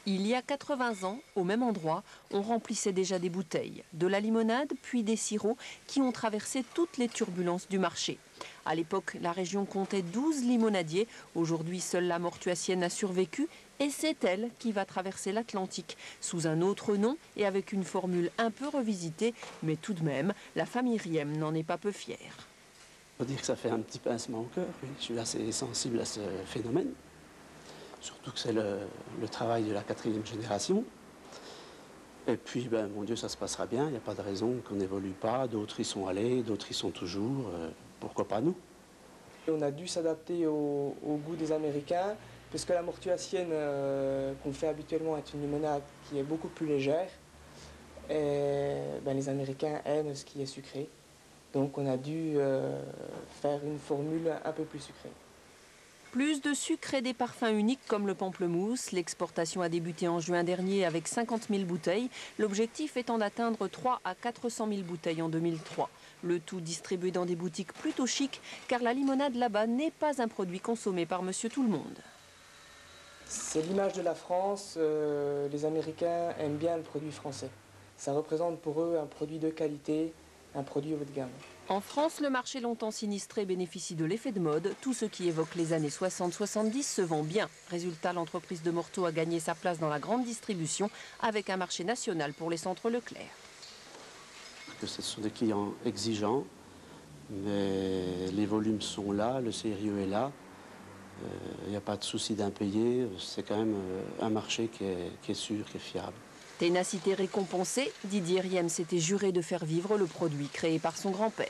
Il y a 80 ans, au même endroit, on remplissait déjà des bouteilles, de la limonade, puis des sirops qui ont traversé toutes les turbulences du marché. À l'époque, la région comptait 12 limonadiers. Aujourd'hui, seule la Mortuacienne a survécu et c'est elle qui va traverser l'Atlantique sous un autre nom et avec une formule un peu revisitée. Mais tout de même, la famille Riem n'en est pas peu fière. Il faut dire que ça fait un petit pincement au cœur. Oui. Je suis assez sensible à ce phénomène. Surtout que c'est le travail de la 4e génération. Et puis, ben, mon Dieu, ça se passera bien. Il n'y a pas de raison qu'on n'évolue pas. D'autres y sont allés, d'autres y sont toujours. Pourquoi pas nous? On a dû s'adapter au goût des Américains, puisque la Mortuacienne qu'on fait habituellement est une limonade qui est beaucoup plus légère. Et ben, les Américains aiment ce qui est sucré. Donc on a dû faire une formule un peu plus sucrée. Plus de sucre et des parfums uniques comme le pamplemousse. L'exportation a débuté en juin dernier avec 50 000 bouteilles. L'objectif étant d'atteindre 3 à 400 000 bouteilles en 2003. Le tout distribué dans des boutiques plutôt chics, car la limonade là-bas n'est pas un produit consommé par monsieur tout le monde. C'est l'image de la France. Les Américains aiment bien le produit français. Ça représente pour eux un produit de qualité, un produit haut de gamme. En France, le marché longtemps sinistré bénéficie de l'effet de mode. Tout ce qui évoque les années 60-70 se vend bien. Résultat, l'entreprise de Morteau a gagné sa place dans la grande distribution avec un marché national pour les centres Leclerc. Ce sont des clients exigeants, mais les volumes sont là, le sérieux est là. Il n'y a pas de souci d'impayé. C'est quand même un marché qui est sûr, qui est fiable. Ténacité récompensée, Didier Riem s'était juré de faire vivre le produit créé par son grand-père.